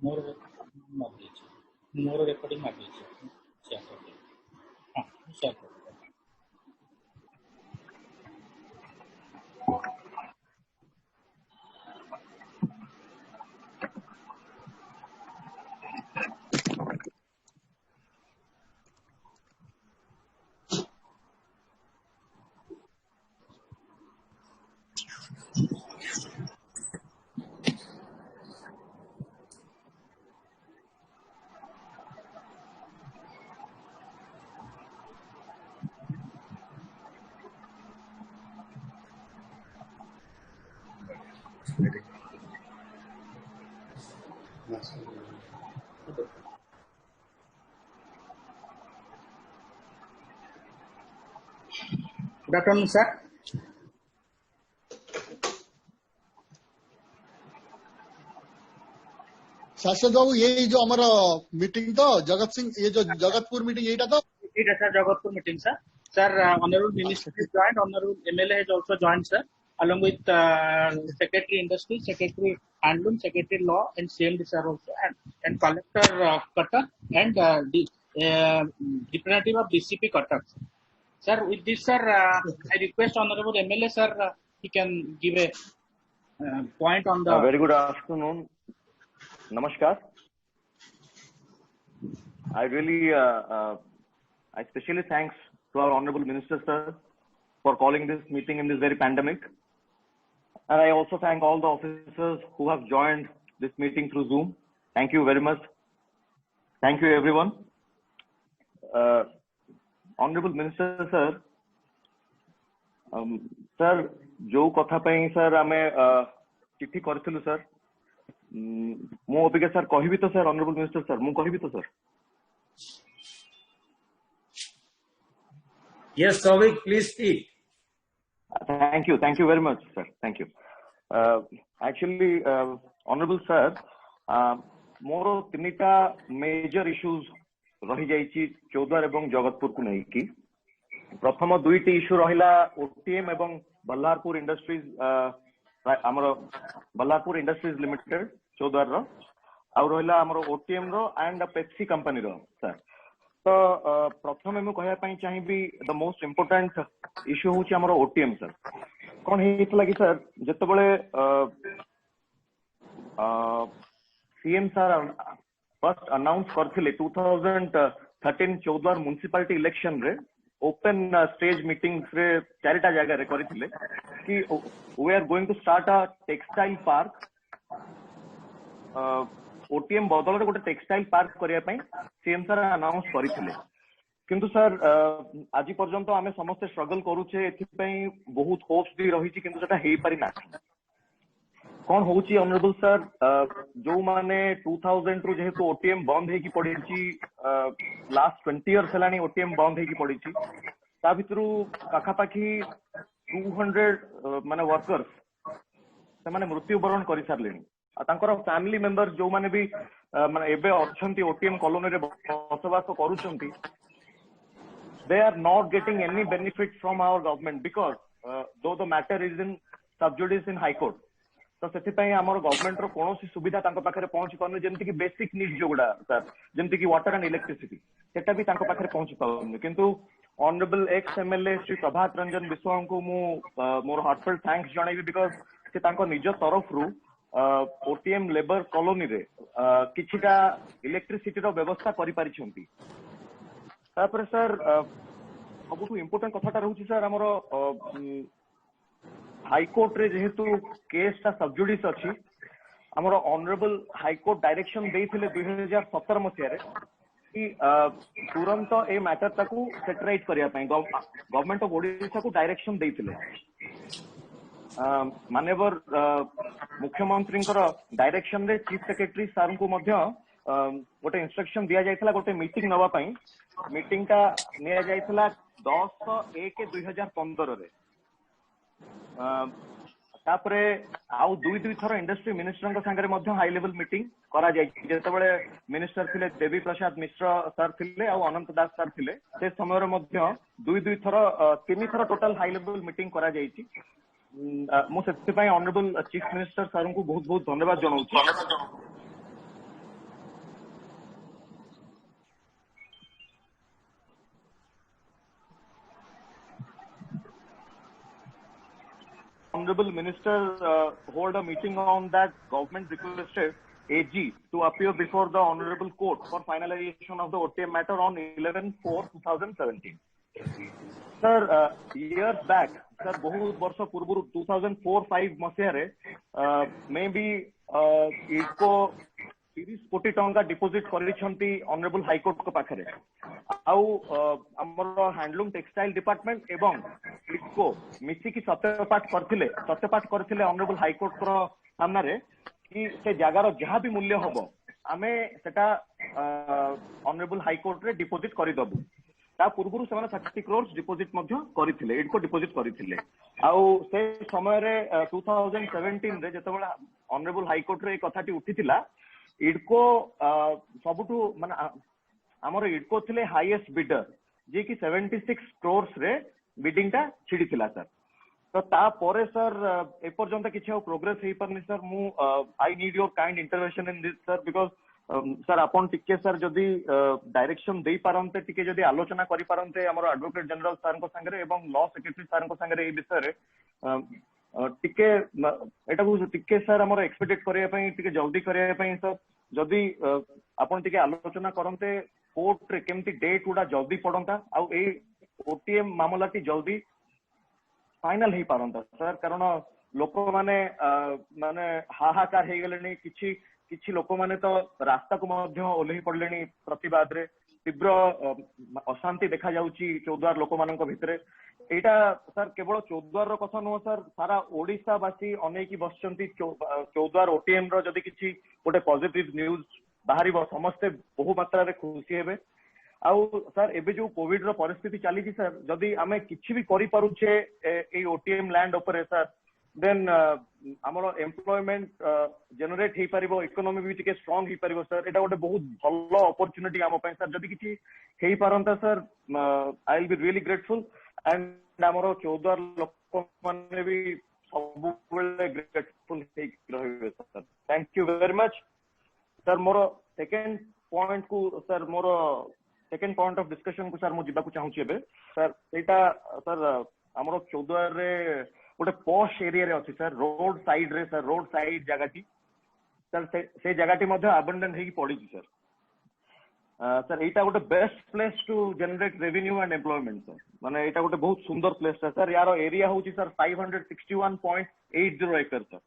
मोर मोर recording मार share कर हां शेयर कर गुड आफ्टरनून सर शाश्वत बाबू ये जो हमारा मीटिंग तो जगत सिंह ये जो जगतपुर मीटिंग यही तो sir Jagatpur meeting sir honorable minister has joined, honorable MLA has also joined sir along with secretary industry, secretary handloom, secretary law and CMD sir also and collector Cuttack and representative of DCP Cuttack sir. With this sir I request honorable MLA sir he can give a point on the very good afternoon. Namaskar. I really I especially thanks to our honorable minister sir for calling this meeting in this very pandemic, and I also thank all the officers who have joined this meeting through Zoom. Thank you very much. Thank you everyone. Honorable minister sir, sir जो कथा पई sir आमे चिट्ठी करथिलु sir मो Abika sir कहिबी तो sir honourable minister sir मु कहिबी तो sir Yes, Souvik, please speak. Thank you very much sir, thank you. Actually honorable sir मोर तीनटा मेजर इश्यूज रही जाइछि चौद्वार एवं जगतपुर को नहीं कि प्रथम दुईटी इश्यू रहिला ओटीएम एवं बल्लारपुर इंडस्ट्रीज हमर बल्लारपुर इंडस्ट्रीज लिमिटेड चौद्वार रो आ रहिला हमर ओटीएम रो एंड पेप्सी कंपनी रो सर. तो प्रथम मु कहया पई चाहिबी द मोस्ट इंपोर्टेंट इश्यू होची हमर ओटीएम सर. कोन हेतला कि सर जते बेले सीएम सर फर्स्ट अनाउंस करथिले 2013 चौद्वार म्युनिसिपैलिटी इलेक्शन रे ओपन स्टेज मीटिंग्स रे चारिटा जगह रे करथिले कि we are going to start a textile park OTM बदल रे गोटे टेक्सटाइल पार्क करिया पई सीएम सर अनाउंस करथिले. किंतु सर आज पर्यंत आमे समस्त स्ट्रगल करूछे एथि पई बहुत होप्स भी रही किंतु सेटा हेई पारि ना. कौन होची ऑनरेबल सर जो माने 2000 रु जेहेतु ओटीएम बंद हेकी पड़ीची लास्ट 20 इयर्स हलानी ओटीएम बंद हेकी पड़ीची ता भितरु पाखापाखी 200 माने वर्कर्स से माने मृत्युवरण करि सारलेनी आ तांकर फैमिली मेंबर जो माने भी माने एबे अछंती ओटीएम कॉलोनी रे बसवास करूछंती they are not getting any benefit from our government because though the matter is in sub judice in high court. तो सेति पई हमर गवर्नमेंट रो कोनोसी सुविधा तांको पाखरे पहुंची पाउनी जेंति कि बेसिक नीड जो गुडा सर जेंति कि वाटर एंड इलेक्ट्रिसिटी सेटा भी तांको पाखरे पहुंची पाउनी. किंतु honourable ex MLA Shri Prabhat Ranjan विश्वास को मु मोर हार्टफुल थैंक्स जणाइबी बिकॉज़ से तांको निज तरफ रु ओटीएम लेबर कॉलोनी रे किछिटा इलेक्ट्रिसिटी रो व्यवस्था करि पारि छंती. तापर सर सबुठु इंपोर्टेंट कथाटा रहउची सर हमरो हाईकोर्ट रे जेहेतु केस ता सबजुडिस अछि हमरो ऑनरेबल हाईकोर्ट डायरेक्शन देइथिले 2017 मसिया रे कि तुरंत ए मैटर ताकू सेटराइट करिया पई गवर्नमेंट ऑफ ओडिशा को डायरेक्शन देइथिले. माननीय मुख्यमंत्री डायरेक्शन रे चीफ सेक्रेटरी सर को मध्य गोटे इंस्ट्रक्शन दिया जायथला गोटे मीटिंग नवा पई मीटिंग का निया जायथला 10/1/2015 रे तापरे आउ दुई थर इंडस्ट्री मिनिस्टर संगे मध्य हाई लेवल मीटिंग करा जाय जेतेबेले मिनिस्टर थिले देवी प्रसाद मिश्र सर थिले आ अनंत दास सर थिले से समय रे मध्य दुई थर तीन थर टोटल हाई लेवल मीटिंग करा जायछि. मु सेति पई ऑनरेबल चीफ मिनिस्टर सर को बहुत बहुत धन्यवाद जनाउछि. honorable minister hold a meeting on that government requested AG to appear before the honorable court for finalization of the OTM matter on 11/4/2017. Sir, years back, sir, बहुत वर्ष पूर्व 2004-5 मसीह मे भी इसको 30 कोटी टंका डिपोजिट करिसेंती ऑनरेबल हाईकोर्ट को पाखरे आउ हमर हैंडलूम टेक्सटाइल डिपार्टमेंट एवं इसको मिसी की सत्यपाठ करथिले ऑनरेबल हाईकोर्ट रो सामना रे कि से जगार जहाँ भी मूल्य हबो आमे सेटा ऑनरेबल हाईकोर्ट रे डिपोजिट करि दबु ता पूर्वरु से 30 करोड़ डिपोजिट मध्य करथिले इडको डिपोजिट करथिले आउ से समय रे 2017 रे जतबेला ऑनरेबल हाईकोर्ट रे कथाटी उठिथिला इडको सबुठु माने हमर इडको थिले हाईएस्ट बिडर जे कि 76 करोड़ रे बिडिंग टा छिड़ी थिला सर तो ता परे सर ए पर्यंत किछ प्रोग्रेस हेई परनी सर मु I need your kind intervention in this sir because sir आपन टिके सर जदी डायरेक्शन देई पारंते टिके जदी आलोचना करि पारंते हमर एडवोकेट जनरल सर को संगे एवं लॉ सेक्रेटरी सर को संगे ए विषय रे टिके एटा को टिके सर हमर एक्सपेक्टेड करिया पई टिके जल्दी करिया पई सर जदी आपन टिके आलोचना करंते कोर्ट रे केमती डेट उडा जल्दी पडंता आ ए ओटीएम मामलाटी जल्दी फाइनल हेई पारंता सर कारण लोक माने माने हाहाकार हेई गेलेनी किछि लोक माने तो रास्ता को मध्य ओल्ही पड़लेनी प्रतिवाद रे तीव्र अशांति देखा जाउची चौद्वार लोक मानक भितरे एटा सर केवल चौद्वार रो कथा नो सर सारा ओडिसा वासी अनेकी बसचंती चौद्वार ओटीएम रो जदी किछि गोटे पॉजिटिव न्यूज बाहरिबो समस्ते बहु मात्रा रे खुशी हेबे आउ सर एबे जो कोविड रो परिस्थिति चली छी सर जदी आमे किछि भी करि पारुछे ए ओटीएम लैंड ऊपर सर देन हमरो एम्प्लॉयमेंट जनरेट हेई परिबो इकोनॉमी भी टिके स्ट्रांग हेई परिबो सर एटा गोटे बहुत भलो अपॉर्चुनिटी हम पय सर जदी किछि हेई पारंता sir I will be really grateful and हमरो 14 लोक माने भी सब बेले ग्रेटफुल हेई रहबे sir thank you very much sir मोर सेकंड पॉइंट को सर मोर सेकंड पॉइंट ऑफ डिस्कशन को सर मु जिबा को चाहू छी एबे सर एटा सर हमरो 14 रे गोटे पॉश एरिया रे अछि सर रोड साइड रे सर रोड साइड जगहटी सर से जगहटी मध्ये अबंडन हेई पड़ी छी सर सर एटा गोटे best place to generate revenue and employment sir माने एटा गोटे बहुत सुंदर प्लेस सर यार एरिया होची सर 561.80 एकर सर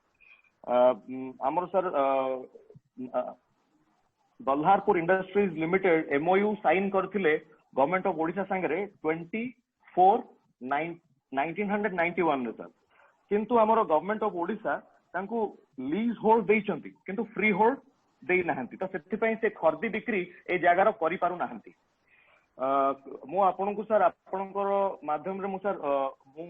हमर sir Ballarpur industries limited MOU sign करथिले गवर्नमेंट ऑफ ओडिशा संगे 1991 रे सर किंतु हमर गवर्नमेंट ऑफ ओडिशा तांको लीज होल्ड देइचंती किंतु फ्री होल्ड देई नाहंती तो सेति पई से खर्दी बिक्री ए जागार करि पारु नाहंती मु आपनको सर आपनकर माध्यम रे मु सर मु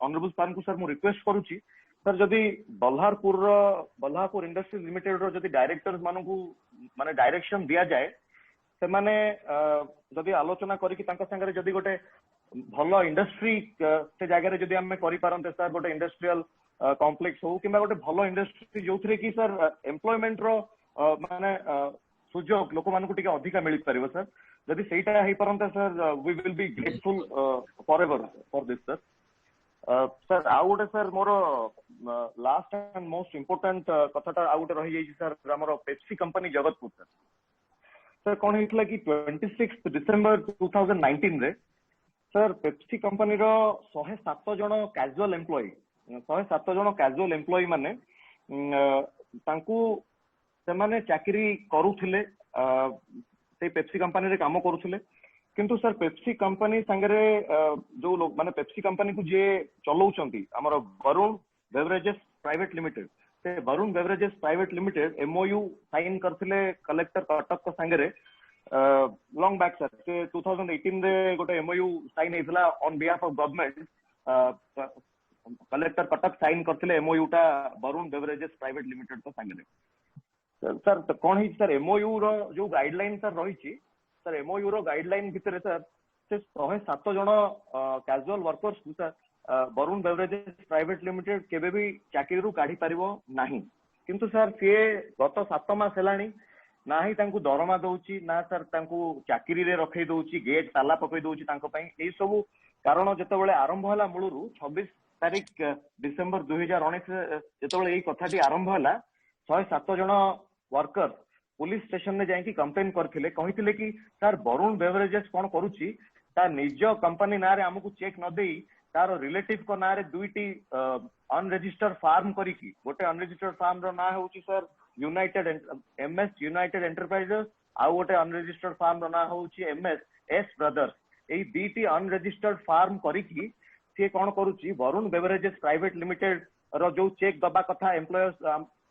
ऑनरेबल सर को सर मु रिक्वेस्ट करूची सर जदी बल्हारपुर इंडस्ट्रीज लिमिटेड रो जदी डायरेक्टर्स मानकू माने डायरेक्शन दिया जाए से माने जदी आलोचना करी कि तांका संगे जदी गोटे भलो इंडस्ट्री से जगह रे जदी हम करि पारंते सर गोटे इंडस्ट्रियल कॉम्प्लेक्स हो किबा गोटे भलो इंडस्ट्री जोथरे कि सर एम्प्लॉयमेंट रो माने सुजोग लोक मानकू टिके अधिका मिलि परिबो सर जदी सेटा हेई पारंते sir we will be grateful forever for this sir sir आउ गोटे सर मोर लास्ट एंड मोस्ट इम्पोर्टेंट कथाटा आउ गोटे रही जाई सर हमर Pepsi company Jagatpur sir sir कोन हेतला कि 26 डिसेंबर 2019 रे सर पेप्सी कंपनी रो 107 जण कैजुअल एम्प्लॉय माने तांकू से माने चाकरी करूथिले से पेप्सी कंपनी रे काम करूथिले किंतु सर पेप्सी कंपनी संगे जो लोग माने पेप्सी कंपनी को जे चलाउचंती हमर वरुण बेवरेजेस प्राइवेट लिमिटेड से Varun beverages private limited MOU sign करथिले कलेक्टर कटक को संगे लॉन्ग बैक सर से 2018 रे गोटे एमओयू साइन हेथला on behalf of government collector Cuttack sign करथिले एमओयू टा वरुण बेवरेजेस प्राइवेट लिमिटेड को संगे सर तो कोन ही सर एमओयू रो जो गाइडलाइन सर रही सर एमओयू रो गाइडलाइन भितर सर से 107 जण कैजुअल वर्कर्स को sir Varun beverages private limited केबे भी चाकरी रु काढी परिबो नाही किंतु सर से गत 7 मास हेलानी ना ही तांकू दरमा दउची ना सर तांकू चाकरी रे रखै दउची गेट ताला पकई दउची तांको पई ए सब कारण जते बेले आरंभ होला मूलरू 26 तारीख डिसेम्बर 2019 ଯେତେବେଳେ ଏଇ କଥାଟି ଆରମ୍ଭ ହେଲା 107 ଜଣ ୱାର୍କର पुलिस स्टेशन में जाइए कंप्लेन करथिले कहिथिले कि सर वरुण बेवरेजेस कोन करूची ता निज कंपनी नारे हमकु चेक न देई तार रिलेटिव को नारे दुईटी अनरजिस्टर्ड फार्म करिकी गोटे अनरजिस्टर्ड फार्म रो ना होची sir United MS United Enterprises आ गोटे अनरजिस्टर्ड फार्म रो ना होची एमएस एस ब्रदर्स एई दुईटी अनरजिस्टर्ड फार्म करिकी से कोन करूची वरुण बेवरेजेस प्राइवेट लिमिटेड रो जो चेक दबा कथा एम्प्लॉयर्स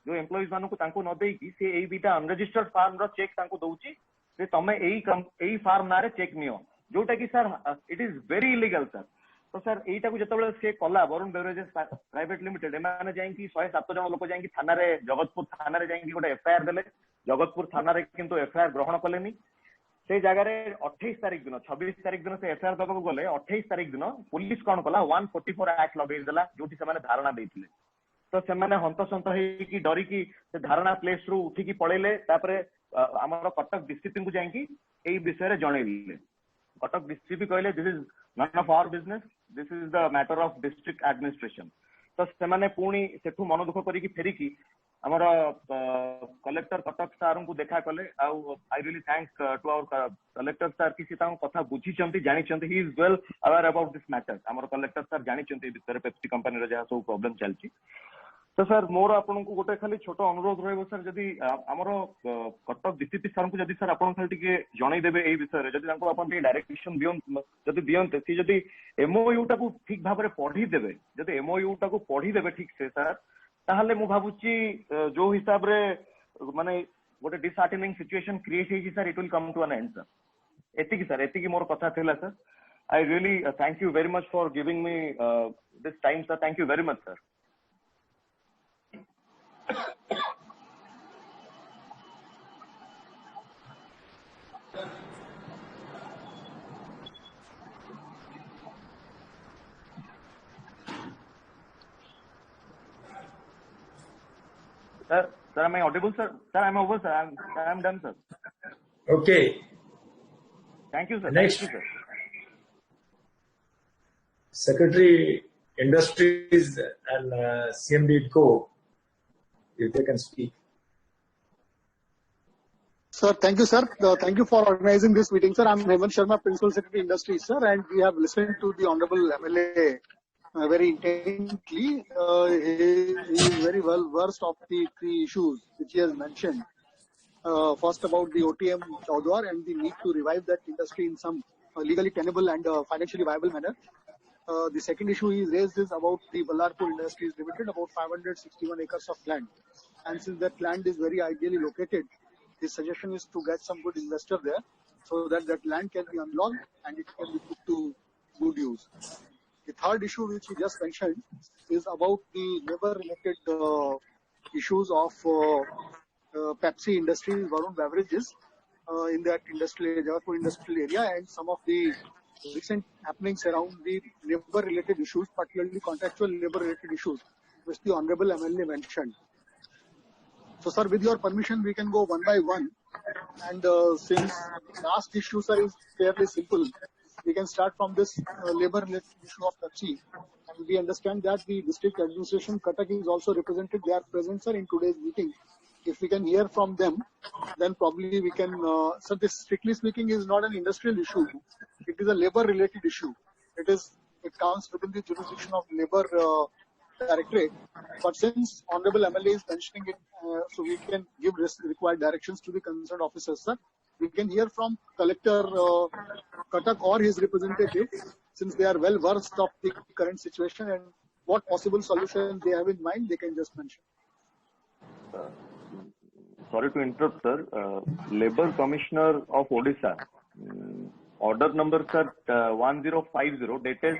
जो एम्प्लॉइज मानकु तांको न देकी से एई बीटा अनरजिस्टर्ड फार्म रो चेक तांको दउची से तमे एई फार्म नारे चेक नियो जोटा कि sir it is very illegal sir तो सर एटा को जतबेले से कला वरुण बेवरेजेस प्राइवेट लिमिटेड एमाने जाईकी 107 जन लोक जाईकी थाना रे जगतपुर थाना रे जाईकी गोटे एफआईआर देले जगतपुर थाना रे किंतु एफआईआर ग्रहण कलेनी से जगह रे 28 तारिख दिन 26 तारिख दिन से एफआईआर दबको गले 28 तारिख दिन पुलिस कोन कला 144 एक्ट लगेइ देला जोटी से माने धारणा देथिले तो से माने हंतसंत हेकी डरी की से धारणा प्लेस रु उठी की पळेले तापरे हमर कटक डिस्ट्रिक्ट को जाईकी एई विषय रे जणेइले कटक डिस्ट्रिक्ट कहले this is not of our business this is the matter of district administration तो से माने पुणी सेठू मन दुख करी फेरिकी हमर कलेक्टर कटक सार को देखा कले I really thank to our collector sir कि से कथा बुझी जानी he is well aware about this matter हमर कलेक्टर सार जानी विषय पेप्सी कंपनी रो जहा सब प्रॉब्लम चलची तो सर मोर आपन को गोटे खाली छोट अनुरोध रहबो सर जदी हमर कटक डीसीपी सर को जदी सर आपन खाली टिके जणै देबे एई विषय रे जदी तांको आपन टिके डायरेक्शन दियन जदी दियनते सी जदी एमओयू टा को ठीक भाबरे पढी देबे जदी एमओयू टा को पढी देबे ठीक से सर ताहले मु भाबुची जो हिसाब रे माने गोटे डिसहार्टनिंग सिचुएशन क्रिएट हेची sir it will come to an end sir एति की मोर कथा थिला sir I really thank you very much for giving me this time sir thank you very much sir Sir, am I audible, sir? Sir, I'm over, sir. I'm done, sir. Okay. Thank you, sir. Next. Thank you, sir. Secretary Industries and CMD Co. If they can speak. Sir, thank you, sir. Thank you for organizing this meeting, sir. I'm Hemant Sharma, Principal Secretary Industries, sir, and we have listened to the Honorable MLA very intently. He is very well versed of the three issues which he has mentioned. First about the OTM Chaudhar and the need to revive that industry in some legally tenable and financially viable manner. The second issue he raised is about the Ballarpur Industries Limited, about 561 acres of land. And since that land is very ideally located, his suggestion is to get some good investor there so that that land can be unlocked and it can be put to good use. The third issue which he just mentioned is about the labor-related issues of Pepsi Industries, Varun Beverages in that Jagatpur industrial area, and some of the recent happenings around the labor-related issues, particularly contractual labor-related issues, which the Honorable MLA mentioned. So, sir, with your permission, we can go one by one. And since last issue, sir, is fairly simple, we can start from this labor-related issue of Pepsi. And we understand that the district administration, Cuttack, is also represented. They are present, sir, in today's meeting. If we can hear from them, then probably we can. So, this strictly speaking is not an industrial issue. It is a labor-related issue. It comes within the jurisdiction of labor directorate. But since Honorable MLA is mentioning it, so we can give required directions to the concerned officers, sir. We can hear from Collector Cuttack or his representative, since they are well versed of the current situation and what possible solution they have in mind, they can just mention. Sorry to interrupt, sir. Labour Commissioner of Odisha, order number, sir, 1050, dated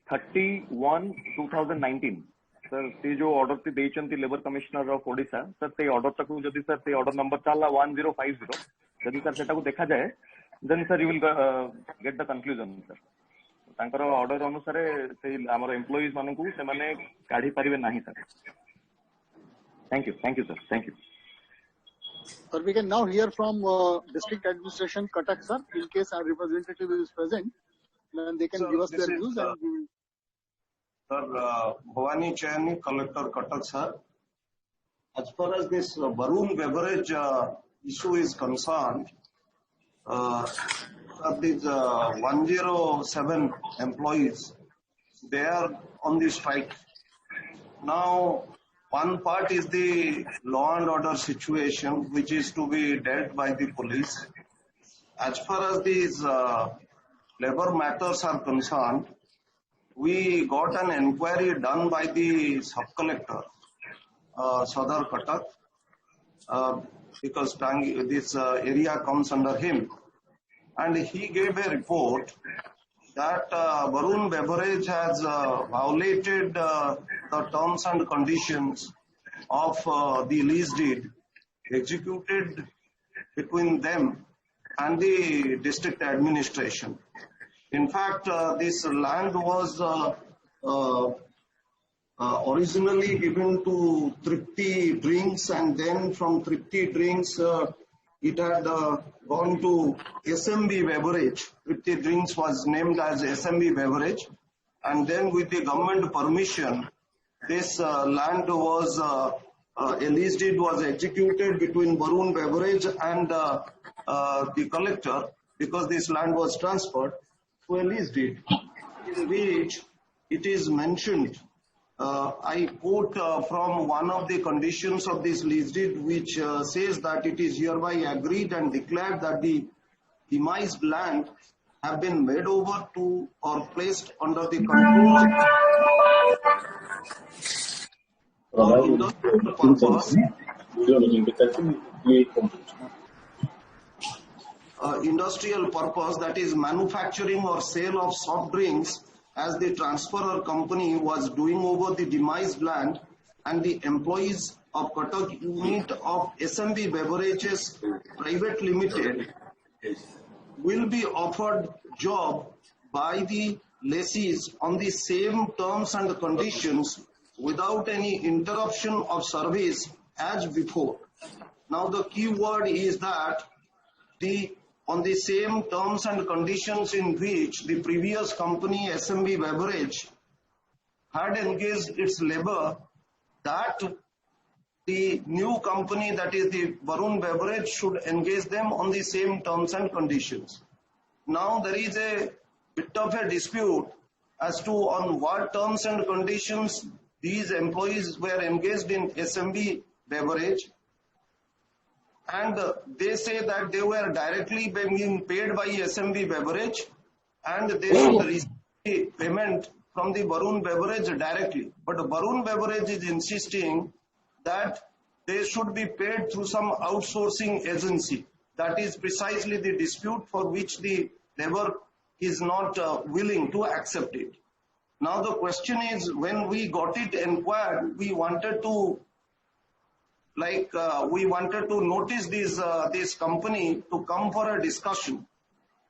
30/1/2019. Sir से जो order ती देइचंती labour commissioner of Odisha sir से order तक जदी sir से order number चला 1050 जदी सर सेटा को देखा जाए then sir you will get the conclusion sir तांकर ऑर्डर अनुसार से हमर एम्प्लॉइज मानन को से माने काढी परिबे नाही sir thank you sir thank you Sir, we can now hear from district administration Cuttack, sir, in case our representative is present, then they can give us their views and we will. Sir, Bhavani Chayani, Collector Cuttack, sir. As far as this Varun beverage issue is concerned, these 107 employees, they are on the strike. Now, one part is the law and order situation, which is to be dealt by the police. As far as these labor matters are concerned, we got an inquiry done by the sub-collector, Sadar Cuttack, because this area comes under him. And he gave a report that Varun Beverage has violated the terms and conditions of the lease deed executed between them and the district administration. In fact, this land was originally given to Tripti Drinks, and then from Tripti Drinks it had gone to SMB Beverage. Tripti Drinks was named as SMB Beverage, and then with the government permission, this land was a lease deed was executed between Varun Beverage and the collector, because this land was transferred to a lease deed, in which it is mentioned. I quote from one of the conditions of this lease deed, which says that it is hereby agreed and declared that the demised land have been made over to or placed under the control of industrial purpose. Industrial purpose, that is manufacturing or sale of soft drinks, as the transferor company was doing over the demised land, and the employees of Cuttack unit of SMB Beverages Private Limited will be offered job by the lessees on the same terms and conditions without any interruption of service as before. Now the key word is that on the same terms and conditions in which the previous company SMB Beverage had engaged its labor, that the new company, that is the Varun Beverage, should engage them on the same terms and conditions. Now there is a bit of a dispute as to on what terms and conditions these employees were engaged in SMB Beverage. And they say that they were directly being paid by SMB Beverage, and they should receive payment from the Varun Beverage directly. But Varun Beverage is insisting that they should be paid through some outsourcing agency. That is precisely the dispute for which the labor is not willing to accept it. Now the question is, when we got it inquired, we wanted to notice this company to come for a discussion,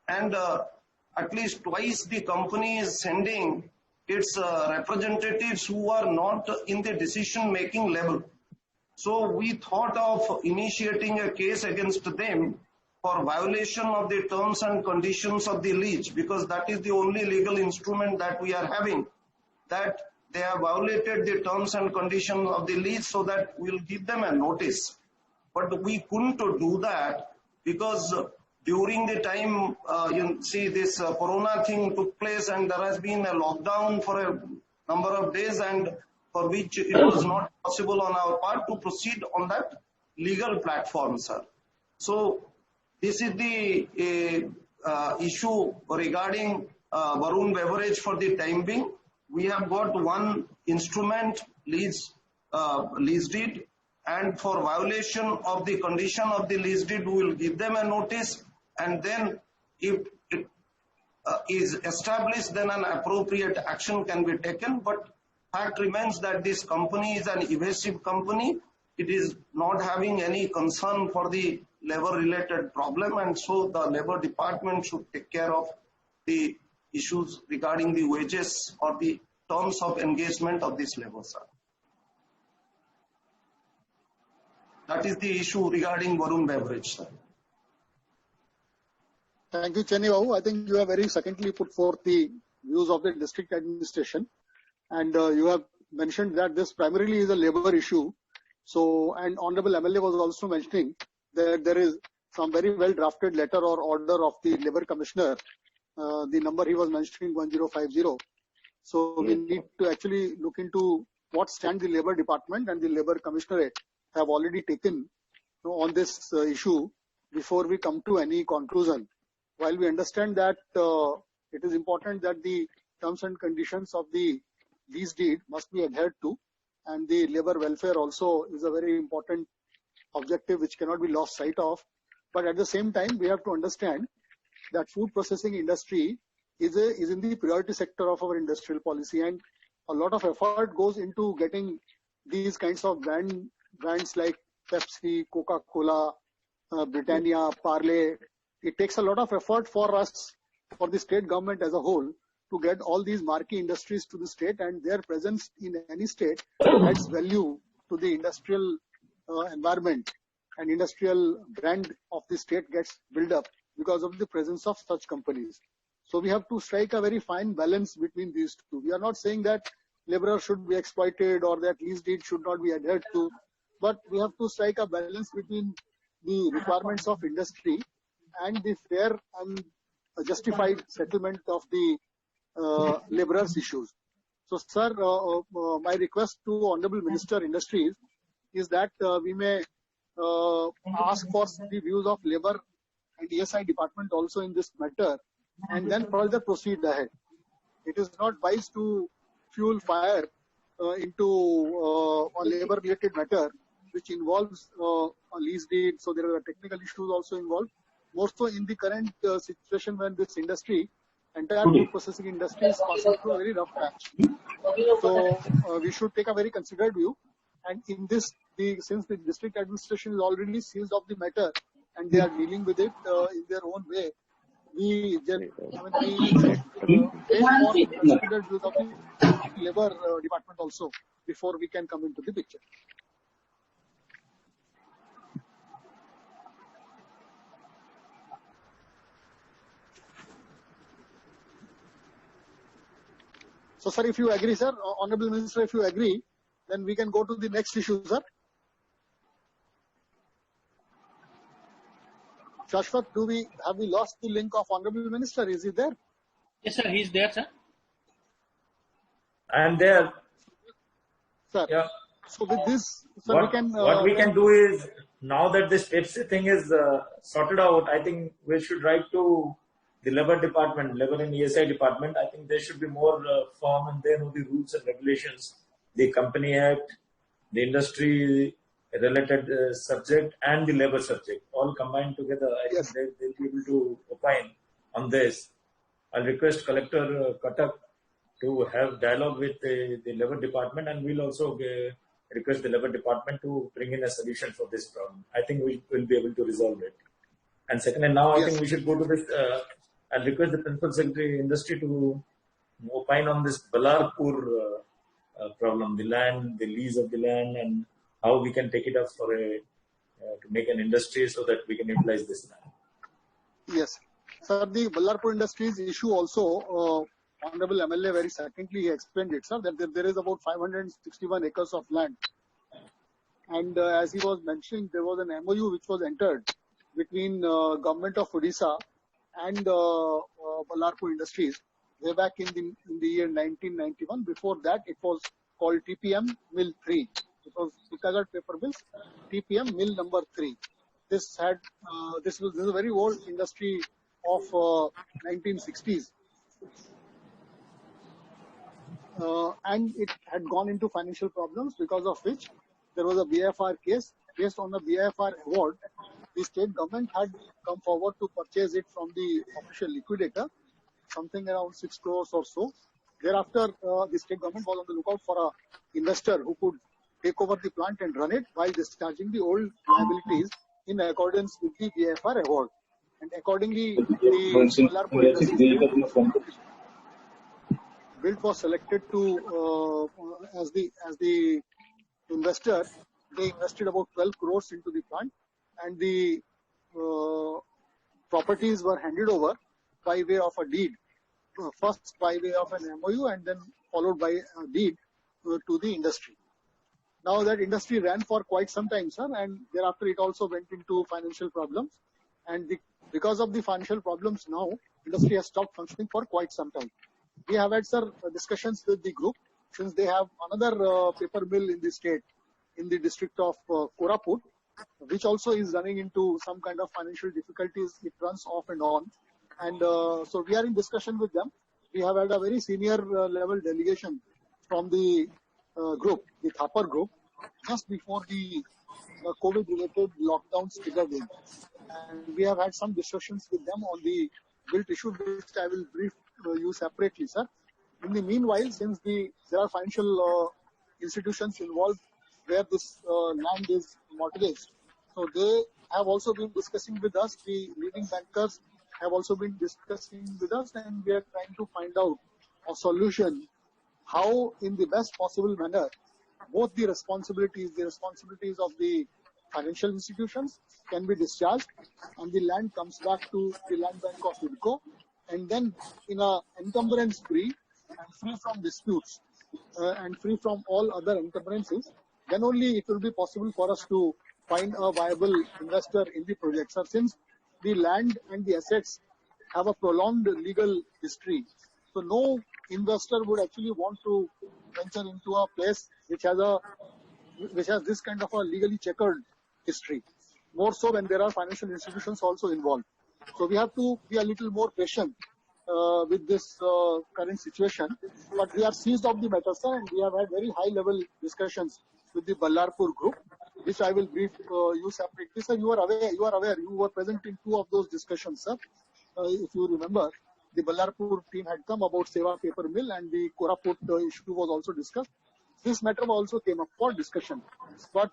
and at least twice the company is sending its representatives who are not in the decision making level. So we thought of initiating a case against them for violation of the terms and conditions of the lease, because that is the only legal instrument that we are having, that they have violated the terms and conditions of the lease, so that we'll give them a notice. But we couldn't do that because during the time, this corona thing took place, and there has been a lockdown for a number of days, and for which it was not possible on our part to proceed on that legal platform, sir. So this is the issue regarding Varun Beverage for the time being. We have got one instrument, lease deed, and for violation of the condition of the lease deed, we will give them a notice, and then if it is established, then an appropriate action can be taken. But fact remains that this company is an evasive company. It is not having any concern for the labor-related problem, and so the labor department should take care of the issues regarding the wages or the terms of engagement of this labor, sir. That is the issue regarding Varun Beverage, sir. Thank you, Chayani Babu. I think you have very succinctly put forth the views of the district administration. And you have mentioned that this primarily is a labor issue. So, and Honorable MLA was also mentioning that there is some very well drafted letter or order of the Labour Commissioner. The number he was mentioning 1050. So we need to actually look into what stand the Labour Department and the Labour Commissionerate have already taken on this issue before we come to any conclusion. While we understand that it is important that the terms and conditions of the lease deed must be adhered to, and the labour welfare also is a very important objective which cannot be lost sight of. But at the same time, we have to understand that food processing industry is in the priority sector of our industrial policy, and a lot of effort goes into getting these kinds of brands like Pepsi, Coca-Cola, Britannia, Parle. It takes a lot of effort for us, for the state government as a whole, to get all these marquee industries to the state, and their presence in any state adds value to the industrial environment, and industrial brand of the state gets built up because of the presence of such companies. So we have to strike a very fine balance between these two. We are not saying that laborers should be exploited or that lease deed should not be adhered to, but we have to strike a balance between the requirements of industry and the fair and justified settlement of the laborers' issues. So, sir, my request to Honorable Minister Industries is that we may ask for the views of Labour and ESI Department also in this matter, and then further proceed ahead. It is not wise to fuel fire into a labour-related matter which involves a lease deed. So there are technical issues also involved. More so in the current situation when this industry, entire food processing industry, is passing through a very rough patch. So we should take a very considered view. And in this, since the district administration is already seized of the matter and they are dealing with it in their own way, we take more considered views of the Labour Department also before we can come into the picture. So, sir, if you agree, sir, Honorable Minister, if you agree, then we can go to the next issue, sir. Shashwat, have we lost the link of Honorable Minister? Is he there? Yes, sir. He is there, sir. I am there. Sir. Yeah. So with this, sir, what we can do is, now that this Pepsi thing is sorted out, I think we should write to the Labour Department, Labour and ESI Department. I think they should be more firm, and they know the rules and regulations, the Company Act, the industry related subject and the labour subject, all combined together. I think they'll be able to opine on this. I'll request Collector Cuttack to have dialogue with the Labour Department, and we'll also request the Labour Department to bring in a solution for this problem. I think we will be able to resolve it. And second, and now I think we should go to this. I'll request the Principal Secretary Industry to opine on this Ballarpur problem, the land, the lease of the land, and how we can take it up for to make an industry so that we can utilize this land. Yes. Sir, the Ballarpur Industries issue also, Honorable MLA very succinctly explained it, sir, that there is about 561 acres of land. And as he was mentioning, there was an MOU which was entered between Government of Odisha and Ballarpur Industries way back in the year 1991. Before that, it was called TPM Mill 3. It was Tikagarh Paper Mills, TPM Mill number 3. This is a very old industry of 1960s. And it had gone into financial problems, because of which there was a BIFR case. Based on the BIFR award, the state government had come forward to purchase it from the official liquidator, something around 6 crores or so. Thereafter, the state government was on the lookout for an investor who could take over the plant and run it while discharging the old liabilities in accordance with the BIFR award. And accordingly, the Ballarpur Industries Built was selected to as the investor. They invested about 12 crores into the plant, and the properties were handed over by way of a deed first by way of an MOU and then followed by a deed to the industry. Now that industry ran for quite some time, sir, and thereafter it also went into financial problems. And because of the financial problems now, industry has stopped functioning for quite some time. We have had, sir, discussions with the group since they have another paper mill in the state, in the district of Koraput, which also is running into some kind of financial difficulties. It runs off and on. And so we are in discussion with them. We have had a very senior level delegation from the group, the Thapar group, just before the COVID-related lockdowns triggered in. And we have had some discussions with them on the built issue, which I will brief you separately, sir. In the meanwhile, since there are financial institutions involved where this land is mortgaged, so they have also been discussing with us. The leading bankers have also been discussing with us, and we are trying to find out a solution how, in the best possible manner, both the responsibilities of the financial institutions can be discharged, and the land comes back to the land bank of IDCO, and then in a encumbrance free and free from disputes and free from all other encumbrances, then only it will be possible for us to find a viable investor in the project. Sir, since the land and the assets have a prolonged legal history, so no investor would actually want to venture into a place which has this kind of a legally checkered history. More so when there are financial institutions also involved. So we have to be a little more patient with this current situation. But we are seized of the matter, sir, and we have had very high-level discussions with the Ballarpur group, which I will brief you separately. Sir, you are aware. You were present in two of those discussions, sir. If you remember, the Ballarpur team had come about Seva paper mill, and the Koraput issue was also discussed. This matter also came up for discussion. But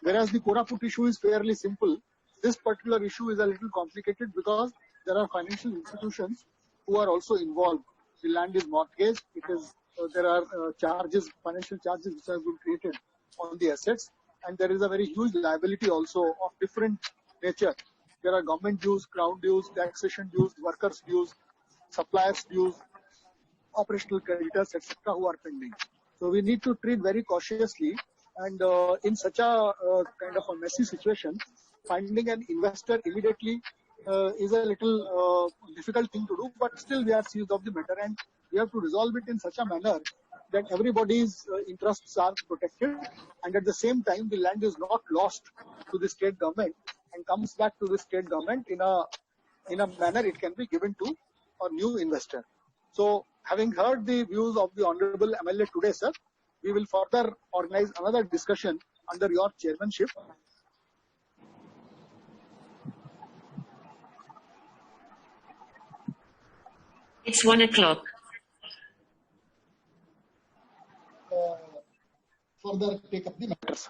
whereas the Koraput issue is fairly simple, this particular issue is a little complicated because there are financial institutions who are also involved. The land is mortgaged. There are financial charges which have been created on the assets, and there is a very huge liability also of different nature. There are government dues, crown dues, taxation dues, workers dues, suppliers dues, operational creditors, etc., who are pending. So we need to treat very cautiously, and in such a kind of a messy situation, finding an investor immediately is a little difficult thing to do, but still we are seized of the matter, and we have to resolve it in such a manner that everybody's interests are protected, and at the same time the land is not lost to the state government and comes back to the state government in a manner it can be given to a new investor. So having heard the views of the Honorable MLA today, sir, we will further organize another discussion under your chairmanship. It's 1 o'clock. Further take up the matters.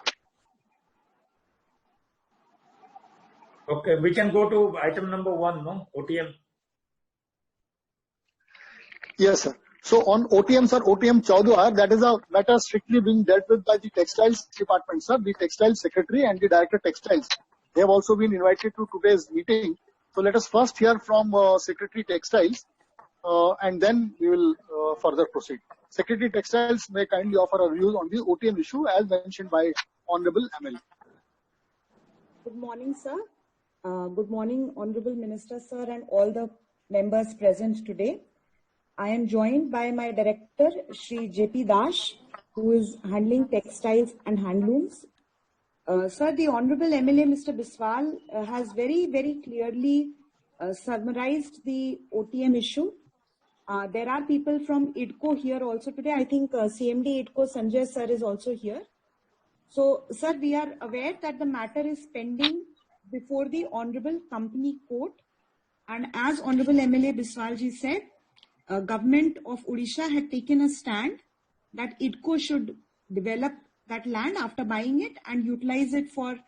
Okay, we can go to item number 1, no? OTM. Yes, sir. So on OTM, sir, OTM Chaudhar, that is a matter strictly being dealt with by the Textiles Department, sir. The Textiles Secretary and the Director Textiles, they have also been invited to today's meeting. So let us first hear from Secretary Textiles, and then we will further proceed. Secretary Textiles may kindly offer a view on the OTM issue as mentioned by Honorable MLA. Good morning, sir. Good morning, Honorable Minister, sir, and all the members present today. I am joined by my director, Shri J.P. Dash, who is handling textiles and handlooms. Sir, the Honorable MLA, Mr. Biswal, has very, very clearly summarized the OTM issue. There are people from IDCO here also today. I think CMD IDCO Sanjay sir is also here. So, sir, we are aware that the matter is pending before the Honorable Company Court. And as Honorable MLA Biswalji said, Government of Odisha had taken a stand that IDCO should develop that land after buying it and utilize it for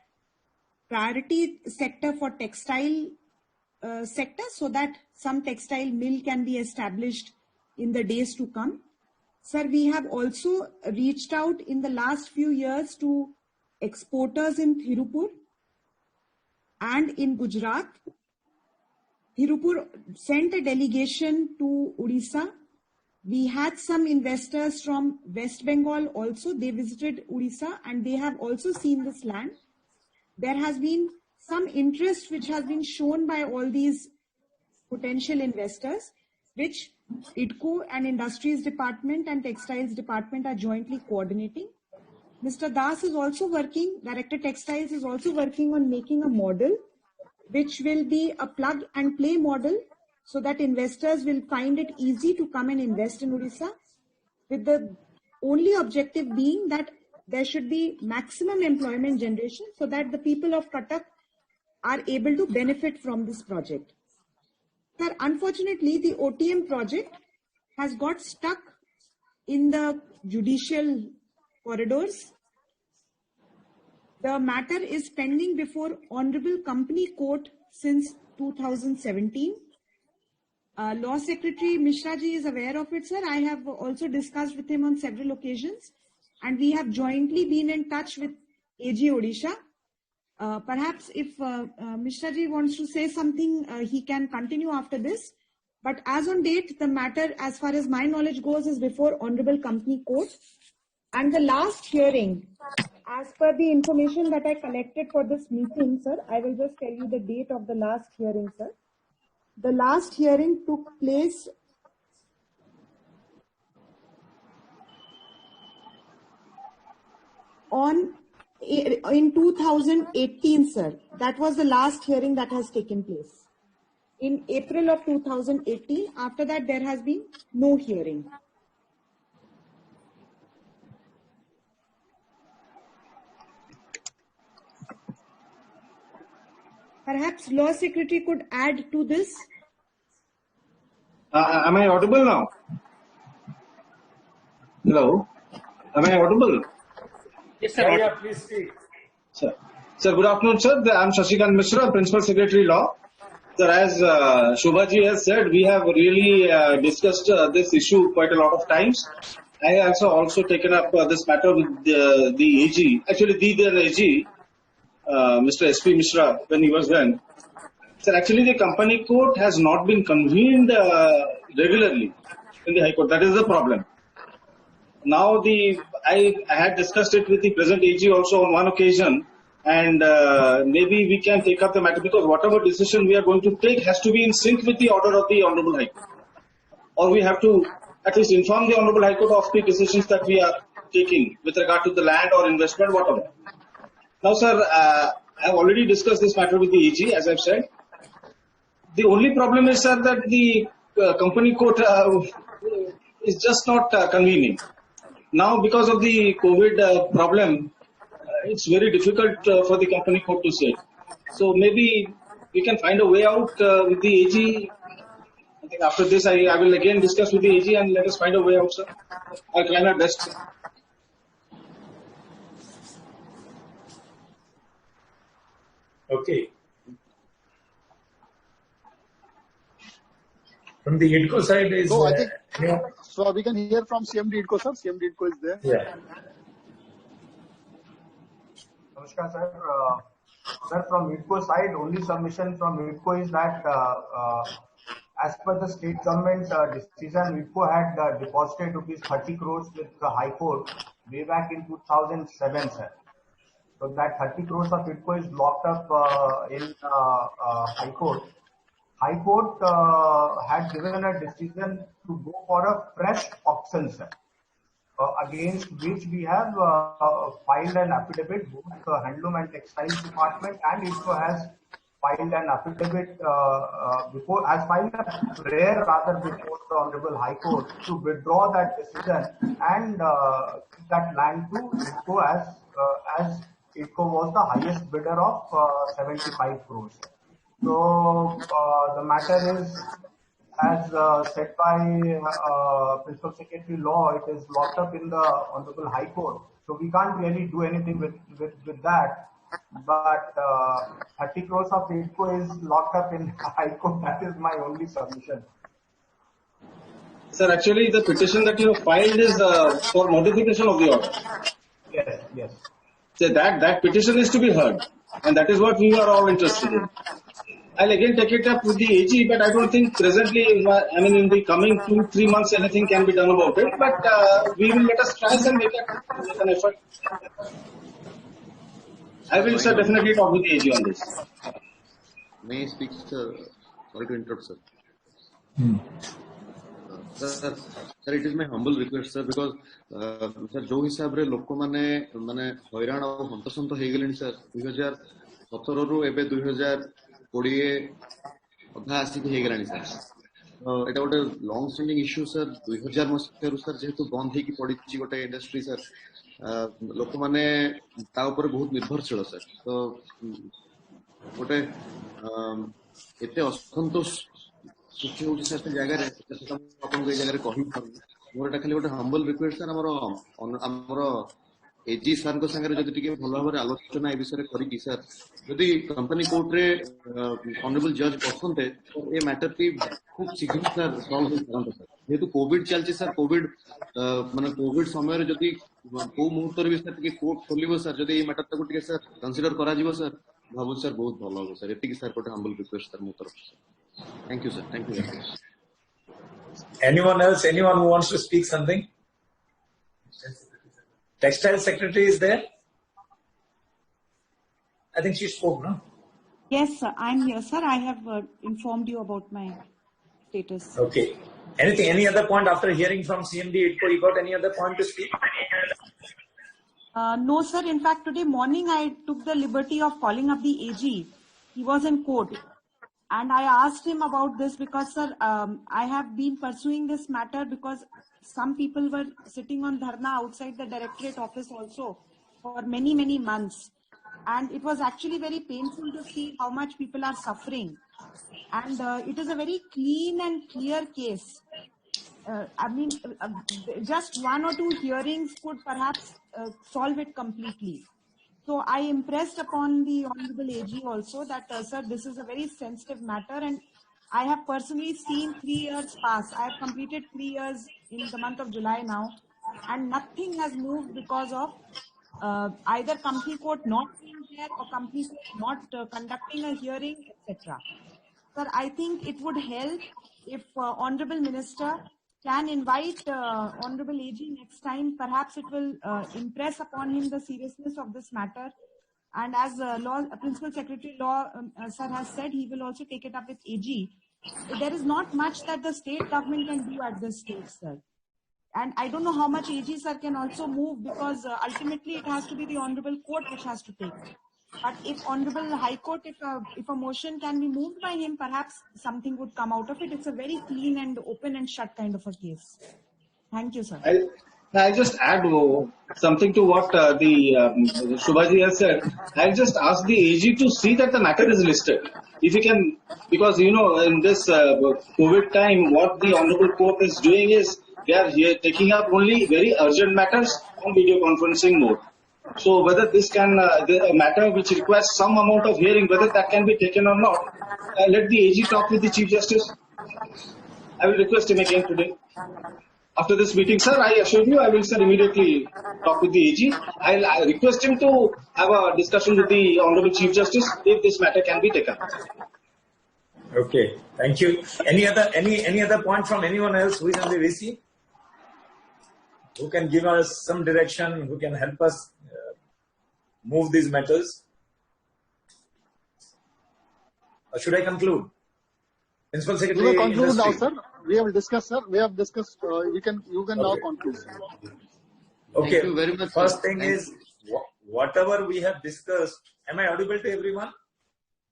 priority sector for textile sector, so that some textile mill can be established in the days to come. Sir, we have also reached out in the last few years to exporters in Tirupur and in Gujarat, Tirupur sent a delegation to Odisha. We had some investors from West Bengal also. They visited Odisha and they have also seen this land. There has been some interest which has been shown by all these potential investors, which IDCO and Industries Department and Textiles Department are jointly coordinating. Mr. Das is also working, Director Textiles is also working on making a model which will be a plug and play model so that investors will find it easy to come and invest in Odisha, with the only objective being that there should be maximum employment generation so that the people of Cuttack are able to benefit from this project. Sir, unfortunately, the OTM project has got stuck in the judicial corridors. The matter is pending before Honorable Company Court since 2017. Law Secretary Mishra ji is aware of it, sir. I have also discussed with him on several occasions, and we have jointly been in touch with AG Odisha. Perhaps if Mishra ji wants to say something, he can continue after this. But as on date, the matter, as far as my knowledge goes, is before Honorable Company Court. And the last hearing, as per the information that I collected for this meeting, sir, I will just tell you the date of the last hearing, sir. The last hearing took place in 2018, sir. That was the last hearing that has taken place. In April of 2018, after that there has been no hearing. Perhaps Law Secretary could add to this. Am I audible now? Hello? Am I audible? Yes, sir. Yeah, please speak. Sir, good afternoon, sir. I'm Shashikant Mishra, Principal Secretary Law. Sir, as Shobhaji has said, we have really discussed this issue quite a lot of times. I also taken up this matter with the AG, actually the AG, Mr. S.P. Mishra, when he was then. Sir, actually the company court has not been convened regularly in the High Court. That is the problem. Now I had discussed it with the present AG also on one occasion, and maybe we can take up the matter, because whatever decision we are going to take has to be in sync with the order of the Honorable High Court. Or we have to at least inform the Honorable High Court of the decisions that we are taking with regard to the land or investment, whatever. Now, sir, I have already discussed this matter with the AG, as I've said. The only problem is, sir, that the company court is just not convening. Now, because of the COVID problem, it's very difficult for the company court to sit. So maybe we can find a way out with the AG. I think after this, I will again discuss with the AG and let us find a way out, sir. I'll try my best, sir. Okay. From the IDCO side is... So I think, so we can hear from CMD IDCO, sir. CMD IDCO is there. Yeah. Namaskar, sir. Sir, from IDCO side, only submission from IDCO is that as per the state government decision, IDCO had deposited rupees 30 crores with the High Court way back in 2007, sir. So that 30 crores of IDCO is locked up in High Court. High Court had given a decision to go for a fresh auction, sir, against which we have filed an affidavit. Both the Handloom and Textiles Department and IDCO has filed an affidavit has filed a prayer rather before the Honorable High Court to withdraw that decision and give that land to IDCO as IDCO was the highest bidder of 75 crores. So the matter is, as said by Principal Secretary Law, it is locked up in the Honorable High Court. So we can't really do anything with that. But 30 crores of IDCO is locked up in High Court. That is my only submission. Sir, actually the petition that you have filed is for modification of the order. Yes, yes. So that petition is to be heard, and that is what we are all interested in. I'll again take it up with the AG, but I don't think presently, in the coming 2-3 months, anything can be done about it. But we will let us try and make an effort. I will, sir, definitely talk with the AG on this. May I speak, sir? Sorry to interrupt, sir. Sir, it is my humble request, sir, because sir, जो हिसाब रे लोक माने हैरान और हंतसंत हो गलेनी sir 2017 रु एबे 2020 अधा आसिक हो गलानी सर. एटा गोटे लॉन्ग स्टैंडिंग इश्यू सर 2000 मसिया सर जेहेतु बंद होगी पड़ी गोटे इंडस्ट्री सर लोक माने ता ऊपर बहुत निर्भरशील सर. तो गोटे एते असंतोष सृष्टि होची सर जगह रे आपन के जगह रे कहि मोर एटा खाली गोटे हम्बल रिक्वेस्ट सर हमरो एजी सर को संगे जदि टिके भलो भाबरे आलोचना ए विषय रे करी कि सर जदि कंपनी कोर्ट रे ऑनरेबल जज पसंदे तो ए मैटर टी खूब शीघ्र सर सॉल्व हो सकता सर. जेतु कोविड चलची सर कोविड माने कोविड समय रे जदि को मुहूर्त रे विषय टिके कोर्ट खोलिबो सर जदि ए मैटर ताको टिके सर कंसीडर करा जिवो सर भाबु सर बहुत भलो हो सर. एतिकी सर कोटे हम्बल रिक्वेस्ट सर मो तरफ से. Thank you, sir. Thank you very much. Anyone else? Anyone who wants to speak something? Textile secretary is there? I think she spoke, no? Yes, sir. I'm here, sir. I have informed you about my status. Okay. Anything? Any other point after hearing from CMD IDCO? You got any other point to speak? No, sir. In fact, today morning I took the liberty of calling up the AG. He was in court. And I asked him about this because, sir, I have been pursuing this matter because some people were sitting on dharna outside the directorate office also for many, many months. And it was actually very painful to see how much people are suffering. And it is a very clean and clear case. Just one or two hearings could perhaps solve it completely. So I impressed upon the Honorable AG also that, sir, this is a very sensitive matter and I have personally seen 3 years pass. I have completed 3 years in the month of July now and nothing has moved because of either company court not being there or company court not conducting a hearing, etc. Sir, I think it would help if Honorable Minister can invite Honorable AG next time. Perhaps it will impress upon him the seriousness of this matter. And as Principal Secretary Law sir has said, he will also take it up with AG. There is not much that the state government can do at this stage, sir. And I don't know how much AG sir can also move because ultimately it has to be the Honorable Court which has to take. But if Honorable High Court, if a motion can be moved by him, perhaps something would come out of it. It's a very clean and open and shut kind of a case. Thank you, sir. I'll just add something to what the Shubhaji has said. I'll just ask the AG to see that the matter is listed. If he can, because in this COVID time, what the Honorable Court is doing is they are here taking up only very urgent matters on video conferencing mode. So whether this can, a matter which requires some amount of hearing, whether that can be taken or not, let the AG talk with the Chief Justice. I will request him again today. After this meeting, sir, I assure you, I will, sir, immediately talk with the AG. I'll request him to have a discussion with the Honorable Chief Justice if this matter can be taken. Okay, thank you. Any other point from anyone else who is on the VC? Who can give us some direction, who can help us move these matters? Or should I conclude? Principal Secretary. We will conclude now, sir. We have discussed, sir. We have discussed. You can now conclude. Okay. Thank you very much. First thing is, whatever we have discussed. Am I audible to everyone?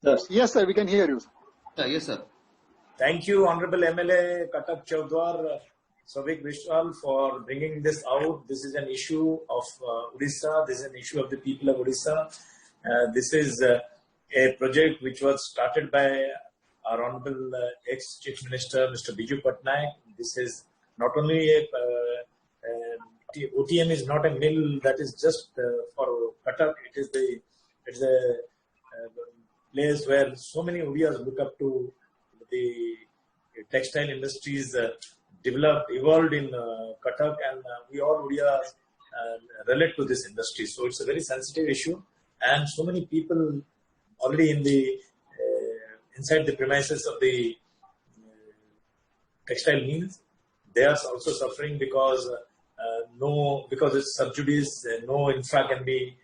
Yes. Yes, sir. We can hear you. Yes, sir. Thank you, Honorable MLA Katak Chaudhar, Souvik Vishwal, for bringing this out. This is an issue of Odisha. This is an issue of the people of Odisha. This is a project which was started by our Honorable ex-Chief Minister, Mr. Biju Patnaik. This is not only OTM is not a mill that is just for Katak. It's a place where so many Odias look up to. The textile industries evolved in Katak, and we all Odias relate to this industry. So it's a very sensitive issue, and so many people already in inside the premises of the textile mills. They are also suffering because because it's sub judice, no infra can be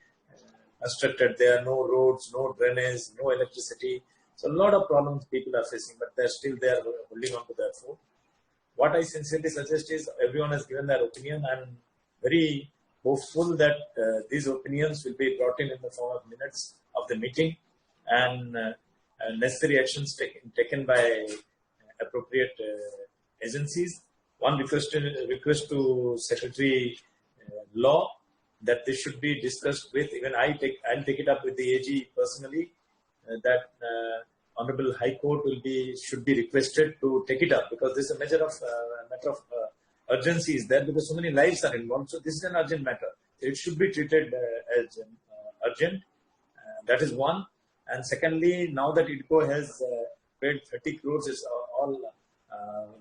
constructed. There are no roads, no drainage, no electricity. So a lot of problems people are facing, but they're still there holding on to their food. What I sincerely suggest is everyone has given their opinion. I'm very hopeful that these opinions will be brought in the form of minutes of the meeting and necessary actions taken by appropriate agencies. One request to Secretary Law that this should be discussed with, even I'll take it up with the AG personally, that Honorable High Court should be requested to take it up, because this is a matter of urgency is there, because so many lives are involved. So this is an urgent matter. It should be treated as urgent. That is one. And secondly, now that IDCO has paid 30 crores, is all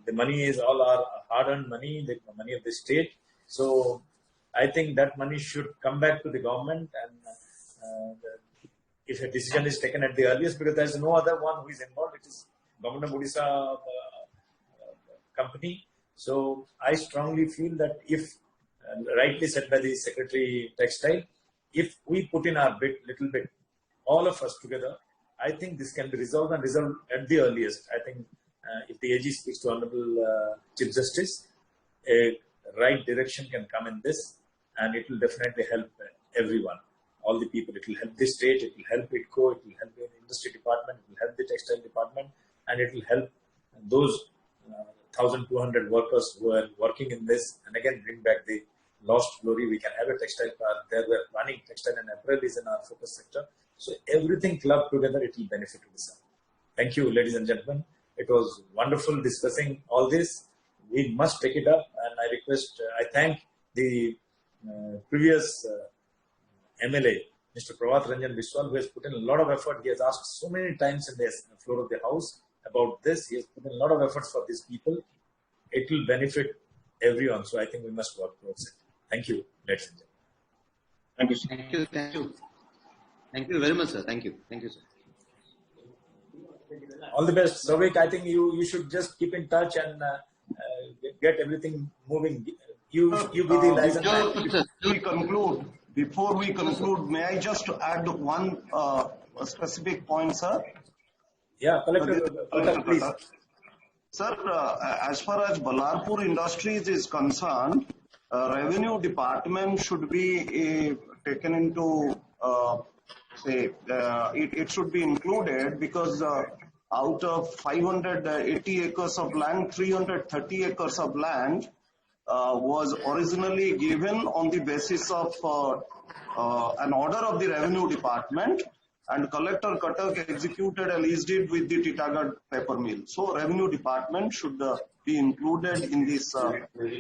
the money is all our hard-earned money, the money of the state. So I think that money should come back to the government, and if a decision is taken at the earliest, because there is no other one who is involved, it is Government of Odisha company. So I strongly feel that if, rightly said by the Secretary Textile, if we put in our little bit, all of us together, I think this can be resolved and resolved at the earliest. I think if the AG speaks to Honorable Chief Justice, a right direction can come in this, and it will definitely help everyone, all the people. It will help the state, it will help IDCO, it will help the industry department, it will help the textile department, and it will help those 1,200 workers who are working in this, and again bring back the lost glory. We can have a textile park there. We're planning textile and apparel is in our focus sector. So everything clubbed together, it will benefit to this. Thank you, ladies and gentlemen. It was wonderful discussing all this. We must take it up, and I request, I thank the previous MLA, Mr. Prabhat Ranjan Biswal, who has put in a lot of effort. He has asked so many times in the floor of the House about this. He has put in a lot of efforts for these people. It will benefit everyone. So I think we must work towards it. Thank you, ladies and gentlemen. Thank you, sir. Thank you. Thank you. Thank you very much, sir. Thank you. Thank you, sir. All the best, Souvik. I think you should just keep in touch and get everything moving. You be the license. Before we conclude, may I just add one specific point, sir? Yeah, Collector, please. Sir, as far as Ballarpur Industries is concerned, Revenue Department should be taken into, it should be included, because out of 580 acres of land, 330 acres of land was originally given on the basis of an order of the Revenue Department, and Collector Cuttack executed a lease deed with the Titagarh paper mill. So Revenue Department should be included in this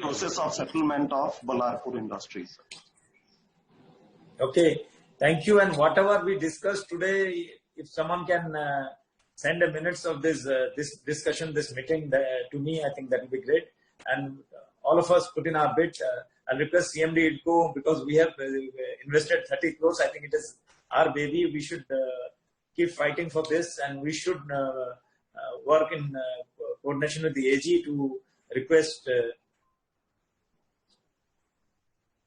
process of settlement of Ballarpur Industries. Okay, thank you. And whatever we discussed today, if someone can send a minutes of this discussion, this meeting to me, I think that will be great. And all of us put in our bit. I'll request CMD IDCO, because we have invested 30 crores. I think it is our baby. We should keep fighting for this, and we should work in coordination with the AG to request,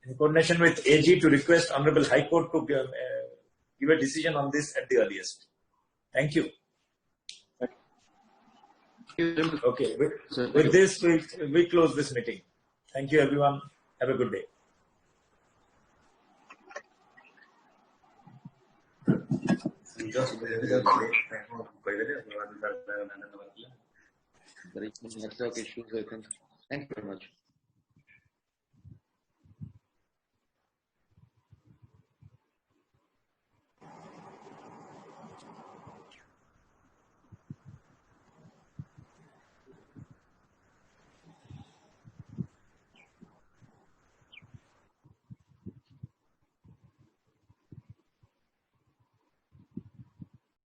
in coordination with AG to request Honorable High Court to give a decision on this at the earliest. Thank you. Okay, with this, we close this meeting. Thank you, everyone. Have a good day. Network issues, I think. Thank you very much.